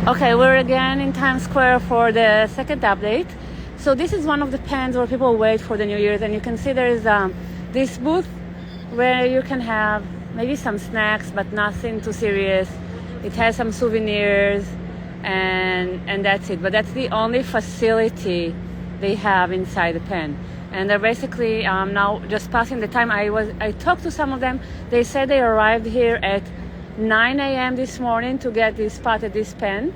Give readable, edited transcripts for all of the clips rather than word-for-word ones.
Okay, we're again in Times Square for the second update. So this is one of the pens where people wait for the New Year's, and you can see there is this booth where you can have maybe some snacks, but nothing too serious. It has some souvenirs, and that's it. But that's the only facility they have inside the pen. And they're basically now just passing the time. I talked to some of them. They said they arrived here at 9 a.m. this morning to get this spot at this pen,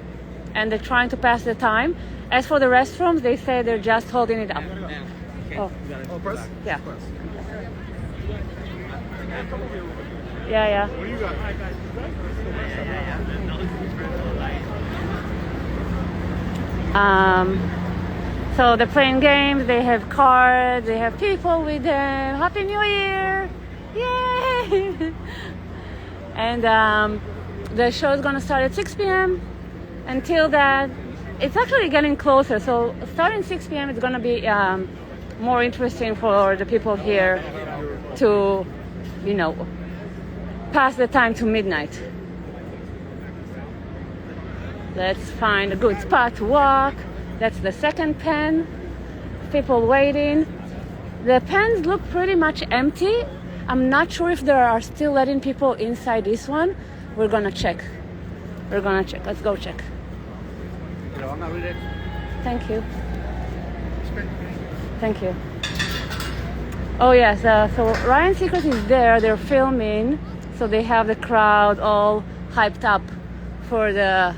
and they're trying to pass the time. As for the restrooms, they say they're just holding it up. Oh, press? Yeah. Press. Yeah. What do you got? So they're playing games, they have cards, they have people with them. Happy New Year! Yay! And the show is going to start at 6 p.m. Until that, it's actually getting closer. So starting 6 p.m. it's going to be more interesting for the people here to, pass the time to midnight. Let's find a good spot to walk. That's the second pen. People waiting. The pens look pretty much empty. I'm not sure if they are still letting people inside this one. We're gonna check. Let's go check. Thank you. Thank you. Oh yes, so Ryan Seacrest is there. They're filming, so they have the crowd all hyped up for the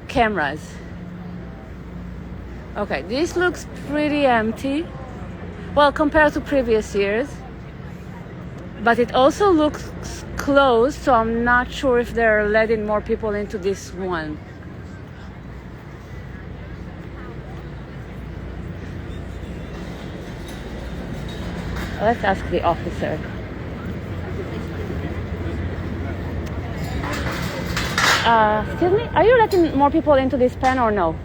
cameras. Okay, this looks pretty empty. Well, compared to previous years. But it also looks closed, so I'm not sure if they're letting more people into this one. Let's ask the officer. Excuse me, are you letting more people into this pen or no?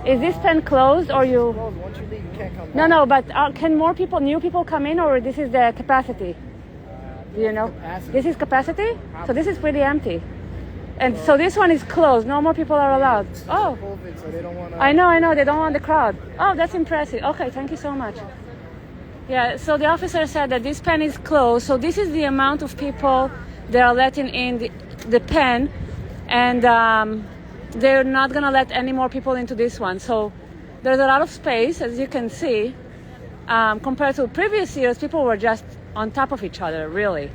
Is this pen closed or you? Once you leave, you can't come back. No, but can more people, new people come in, or this is the capacity? Do you know? Capacity. This is capacity? So this is pretty empty. And so this one is closed, no more people are allowed. Oh. COVID, so they don't want to... I know, they don't want the crowd. Oh, that's impressive. Okay, thank you so much. Yeah, so the officer said that this pen is closed, so this is the amount of people they are letting in the pen, and they're not gonna let any more people into this one. So there's a lot of space, as you can see. Compared to previous years, people were just on top of each other, really.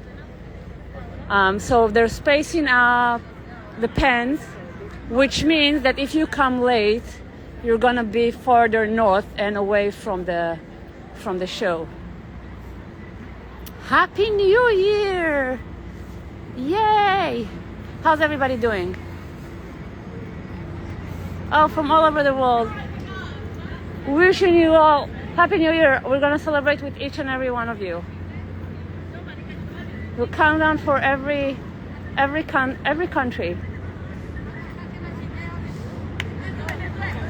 So they're spacing out the pens, which means that if you come late, you're gonna be further north and away from the show. Happy New Year! Yay! How's everybody doing? Oh, from all over the world. Wishing you all Happy New Year. We're gonna celebrate with each and every one of you. We'll count down for every country.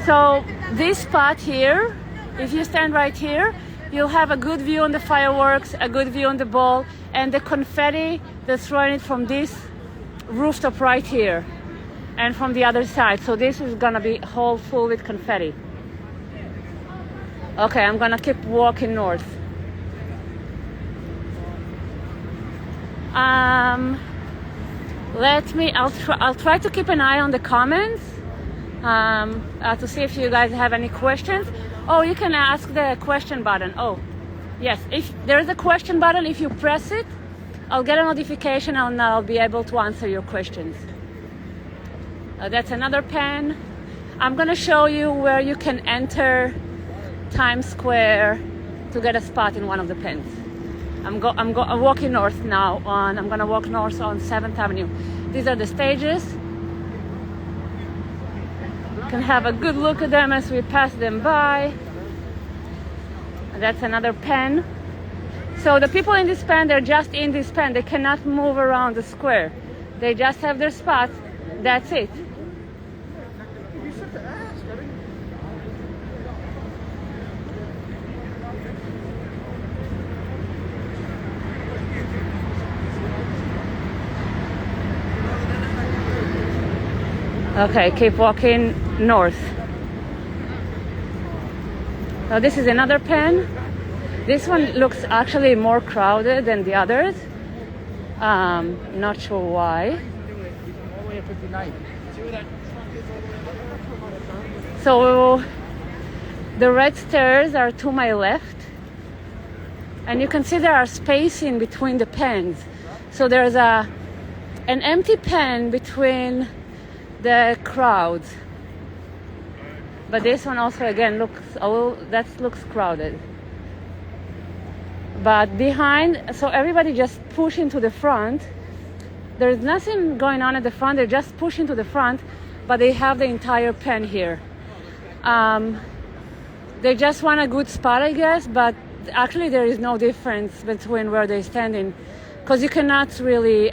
So this spot here, if you stand right here, you'll have a good view on the fireworks, a good view on the ball, and the confetti that's throwing it from this rooftop right here and from the other side. So this is gonna be all full with confetti. Okay, I'm gonna keep walking north. I'll try to keep an eye on the comments to see if you guys have any questions. Oh, you can ask the question button. Oh, yes, if there is a question button, if you press it, I'll get a notification and I'll be able to answer your questions. That's another pen. I'm gonna show you where you can enter Times Square to get a spot in one of the pens. I'm walking north now. I'm gonna walk north on 7th Avenue. These are the stages. You can have a good look at them as we pass them by. And that's another pen. So the people in this pen, they're just in this pen. They cannot move around the square. They just have their spot. That's it. Okay, keep walking north. Now this is another pen. This one looks actually more crowded than the others. Not sure why. So the red stairs are to my left, and you can see there are space in between the pens. So there's an empty pen between the crowds. But this one also again looks looks crowded. But behind, so everybody just push into the front. There's nothing going on at the front. They just push into the front, but they have the entire pen here. They just want a good spot, I guess, but actually there is no difference between where they're standing, because you cannot really,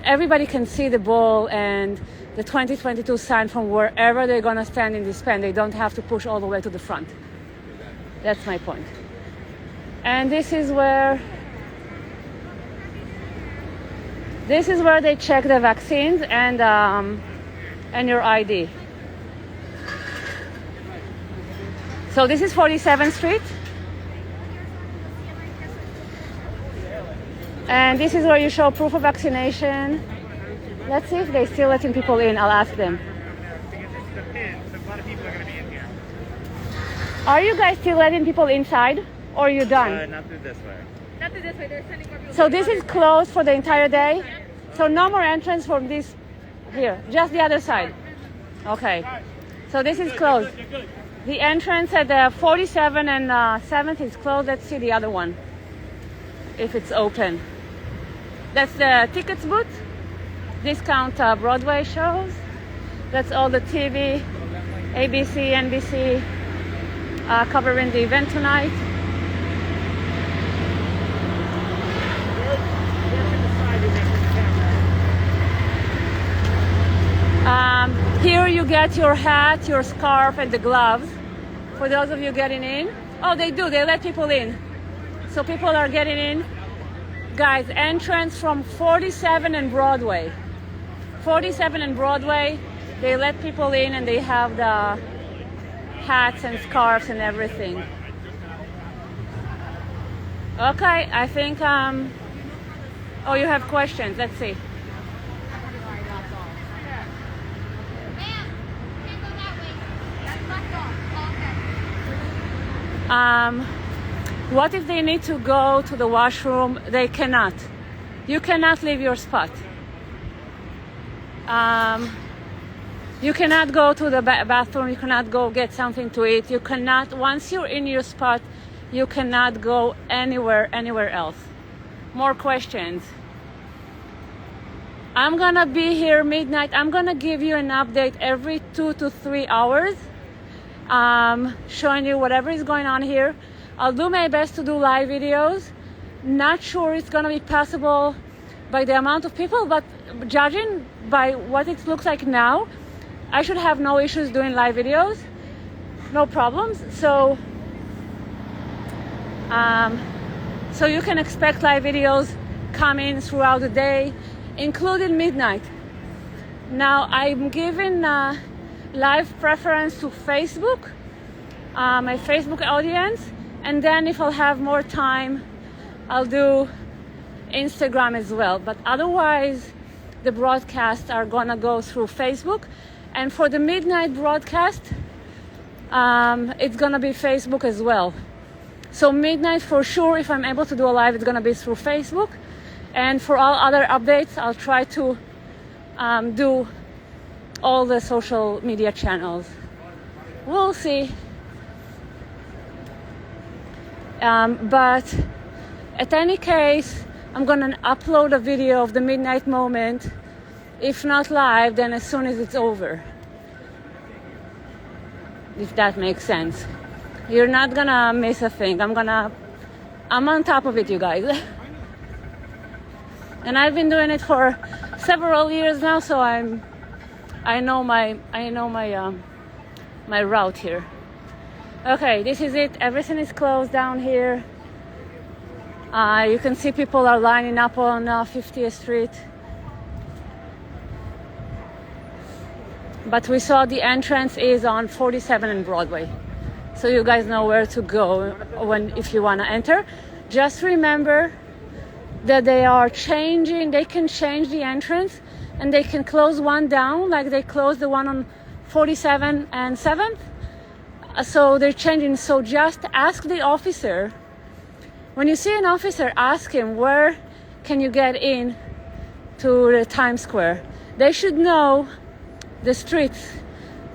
everybody can see the ball and the 2022 sign from wherever they're gonna stand in this pen. They don't have to push all the way to the front. That's my point. And this is where they check the vaccines and your ID. So this is 47th Street. And this is where you show proof of vaccination. Let's see if they're still letting people in. I'll ask them. Are you guys still letting people inside, or are you done? Not through this way. Not through this way. They're sending more people. So this is closed for the entire day? So no more entrance from this here, just the other side. Okay. So this is closed. The entrance at the 47 and 7th is closed. Let's see the other one, if it's open. That's the tickets booth. Discount Broadway shows. That's all the TV, ABC, NBC, covering the event tonight. Here you get your hat, your scarf, and the gloves. For those of you getting in. Oh, they do. They let people in. So people are getting in. Guys, entrance from 47 and Broadway. 47 and Broadway, they let people in and they have the hats and scarves and everything. Okay, I think, oh, you have questions. Let's see. What if they need to go to the washroom? They cannot. You cannot leave your spot. You cannot go to the bathroom. You cannot go get something to eat. You cannot, once you're in your spot, you cannot go anywhere else. More questions? I'm gonna be here midnight. I'm gonna give you an update every 2 to 3 hours, showing you whatever is going on here. I'll do my best to do live videos. Not sure it's gonna be possible by the amount of people, but judging by what it looks like now, I should have no issues doing live videos, no problems. So you can expect live videos coming throughout the day, including midnight. Now I'm giving live preference to Facebook, my Facebook audience, and then if I'll have more time, I'll do Instagram as well. But otherwise, the broadcasts are gonna go through Facebook. And for the midnight broadcast, it's gonna be Facebook as well. So midnight for sure, if I'm able to do a live, it's gonna be through Facebook. And for all other updates, I'll try to do all the social media channels. We'll see. But at any case, I'm gonna upload a video of the midnight moment. If not live, then as soon as it's over. If that makes sense. You're not gonna miss a thing. I'm on top of it, you guys. And I've been doing it for several years now, so I know my route here. Okay, this is it. Everything is closed down here. You can see people are lining up on 50th Street. but we saw the entrance is on 47 and Broadway. So you guys know where to go if you want to enter. Just remember that they can change the entrance, and they can close one down like they closed the one on 47 and 7th. So they're changing. So just ask the officer. When you see an officer, ask him, where can you get in to the Times Square? They should know the streets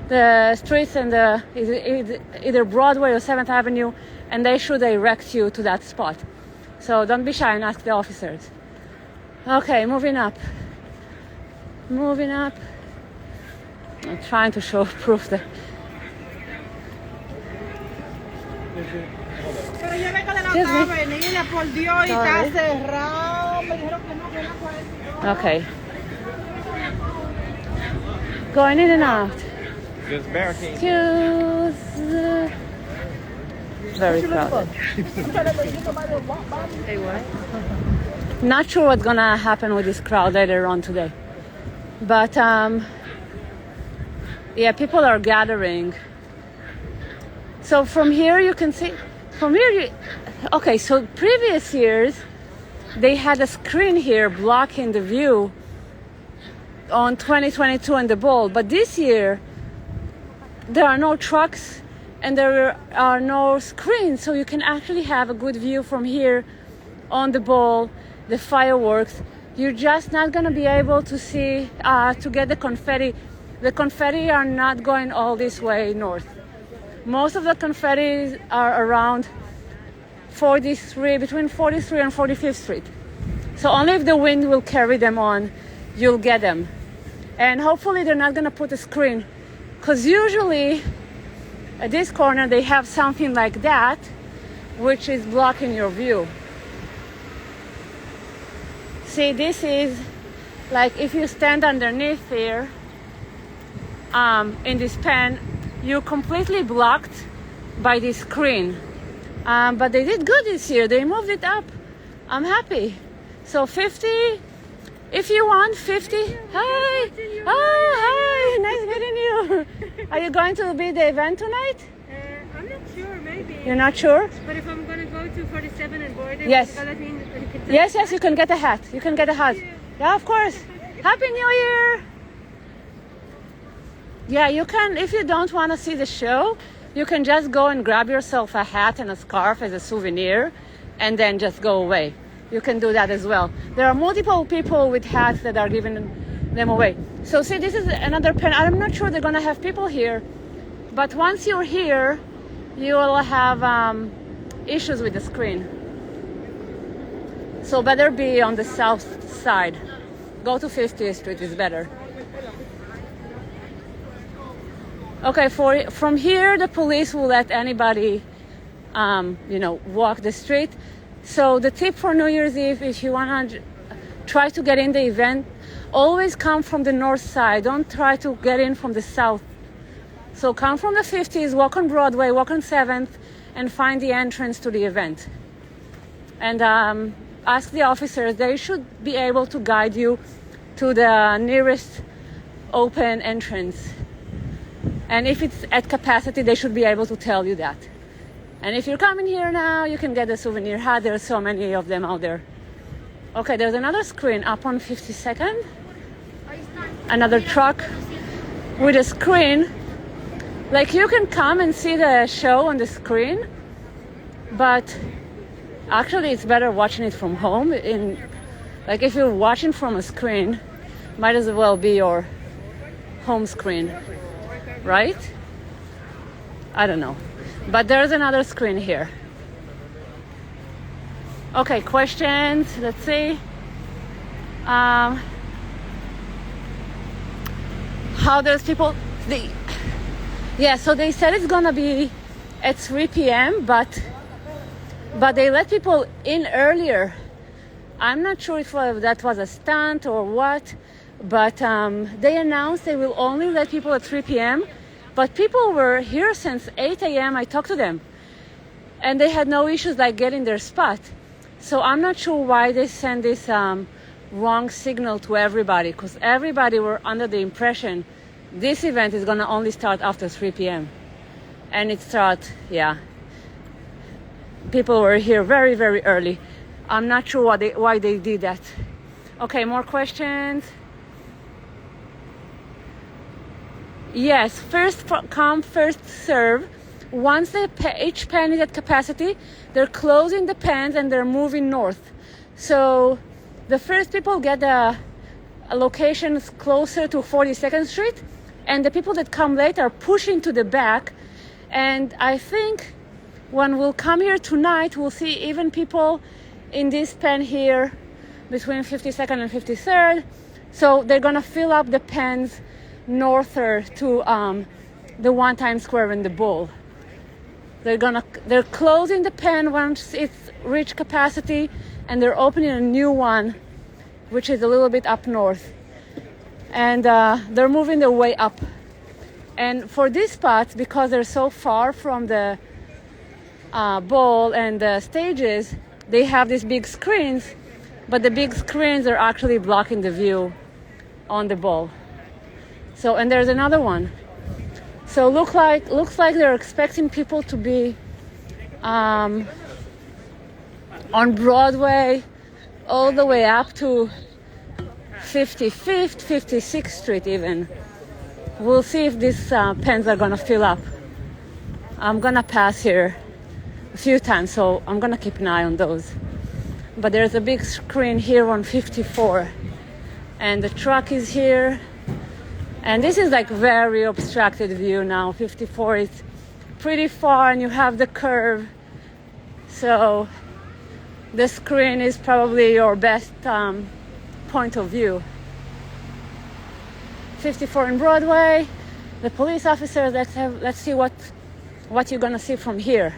and either Broadway or 7th Avenue, and they should direct you to that spot. So don't be shy and ask the officers. Okay, moving up. I'm trying to show proof that. Pero yo vengo de la otra avenida, por Dios, y está cerrado. Me dijeron que no, que era 42. Okay. Going in and out. There's barricades. Excuse. Very crowded. Hey, what? Not sure what's gonna happen with this crowd later on today. But yeah, people are gathering. So from here you can see, okay, so previous years they had a screen here blocking the view on 2022 and the Bowl, but this year there are no trucks and there are no screens, so you can actually have a good view from here on the Bowl, the fireworks. You're just not going to be able to see, to get the confetti. The confetti are not going all this way north. Most of the confetti are around between 43 and 45th Street. So only if the wind will carry them on, you'll get them. And hopefully they're not going to put a screen, because usually at this corner they have something like that, which is blocking your view. See, this is like if you stand underneath here in this pen, you're completely blocked by this screen. But they did good this year. They moved it up. I'm happy. So 50, if you want 50. Hi. Oh, hi. Nice meeting you. Are you going to be the event tonight? I'm not sure, maybe. You're not sure? But if I'm going to go to 47 and Border, Yes. Yes, Yes, you can get a hat. You can get a hat. Yeah, of course. Happy New Year. Yeah, you can, if you don't want to see the show, you can just go and grab yourself a hat and a scarf as a souvenir and then just go away. You can do that as well. There are multiple people with hats that are giving them away. So see, this is another pen. I'm not sure they're going to have people here, but once you're here, you will have issues with the screen. So better be on the south side. Go to 50th Street is better. Okay, from here, the police will let anybody, walk the street. So the tip for New Year's Eve, if you want to try to get in the event, always come from the north side. Don't try to get in from the south. So come from the 50s, walk on Broadway, walk on 7th, and find the entrance to the event. And ask the officers. They should be able to guide you to the nearest open entrance. And if it's at capacity, they should be able to tell you that. And if you're coming here now, you can get a souvenir hat. There are so many of them out there. Okay, there's another screen up on 52nd. Another truck with a screen. Like, you can come and see the show on the screen, but actually it's better watching it from home. Like, if you're watching from a screen, might as well be your home screen. Right? I don't know. But there's another screen here. Okay, questions. Let's see. How there's people... so they said it's gonna be at 3 p.m., but they let people in earlier. I'm not sure if that was a stunt or what, but they announced they will only let people at 3 p.m., but people were here since 8 a.m. I talked to them, and they had no issues like getting their spot. So I'm not sure why they sent this wrong signal to everybody, because everybody were under the impression This event is gonna only start after 3 p.m. and it starts, yeah. People were here very, very early. I'm not sure why they did that. Okay, more questions? Yes, first come, first serve. Once each pen is at capacity, they're closing the pens and they're moving north. So the first people get a location closer to 42nd Street, and the people that come late are pushing to the back. And I think when we'll come here tonight, we'll see even people in this pen here between 52nd and 53rd. So they're gonna fill up the pens norther to the 1 Times Square in the Bull. They're closing the pen once it's reached capacity, and they're opening a new one, which is a little bit up north. And they're moving their way up. And for these spots, because they're so far from the bowl and the stages, they have these big screens, but the big screens are actually blocking the view on the bowl. So, and there's another one. So looks like they're expecting people to be on Broadway all the way up to 55th, 56th Street even. We'll see if these pens are gonna fill up. I'm gonna pass here a few times, so I'm gonna keep an eye on those. But there's a big screen here on 54, and the truck is here. And this is like very obstructed view now. 54 is pretty far, and you have the curve. So the screen is probably your best point of view. 54 in Broadway. The police officers, let's see what you're gonna see from here.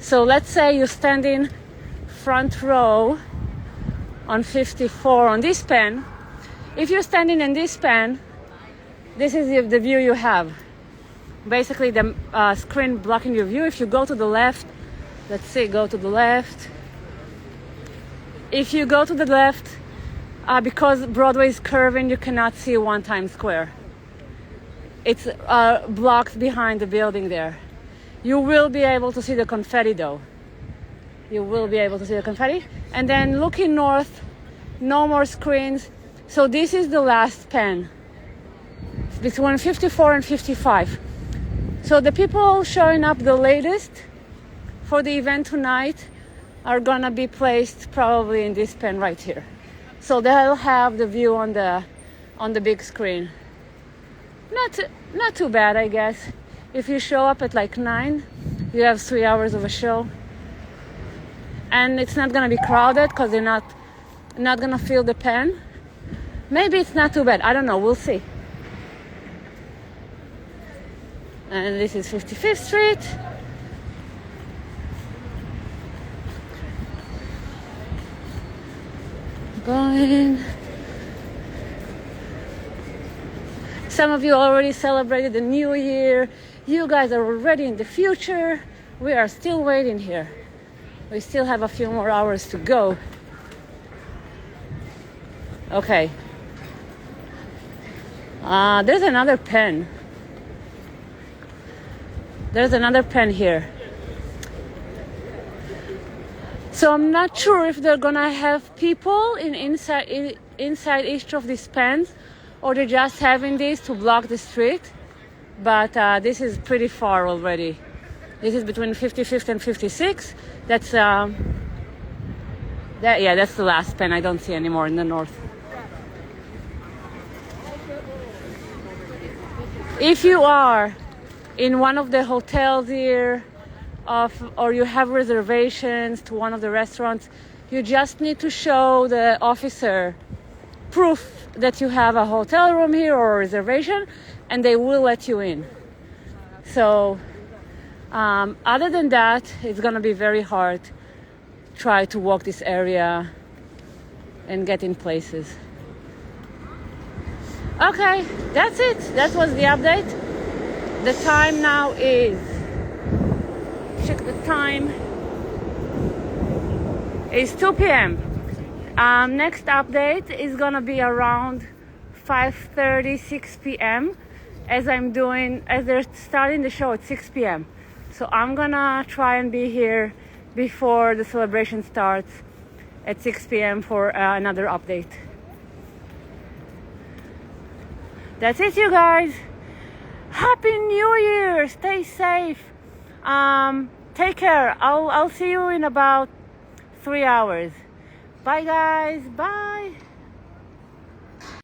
So let's say you're standing front row on 54 on this pen. If you're standing in this pen, this is the view you have. Basically the screen blocking your view. If you go to the left, let's see, go to the left. If you go to the left, because Broadway is curving, you cannot see 1 Times Square. It's blocked behind the building there. You will be able to see the confetti though. You will be able to see the confetti. And then looking north, no more screens. So this is the last pen, between 54 and 55. So the people showing up the latest for the event tonight are gonna be placed probably in this pen right here. So they'll have the view on the big screen. Not too bad, I guess. If you show up at like 9, you have 3 hours of a show. And it's not gonna be crowded because they're not gonna fill the pen. Maybe it's not too bad, I don't know, we'll see. And this is 55th Street. Going. Some of you already celebrated the New Year. You guys are already in the future. We are still waiting here. We still have a few more hours to go. Okay. There's another pen. There's another pen here. So I'm not sure if they're gonna have people inside each of these pens, or they're just having this to block the street. But this is pretty far already. This is between 55th and 56th. That's that's the last pen. I don't see anymore in the north. If you are in one of the hotels here, or you have reservations to one of the restaurants, you just need to show the officer proof that you have a hotel room here or a reservation, and they will let you in. So other than that, it's gonna be very hard to try to walk this area and get in places. Okay, that's it. That was the update. The time now is, check the time, is 2 p.m. Next update is gonna be around 5:30, 6 p.m. as they're starting the show at 6 p.m. So I'm gonna try and be here before the celebration starts at 6 p.m. for another update. That's it, you guys. Happy New Year. Stay safe. Take care. I'll see you in about 3 hours. Bye, guys. Bye.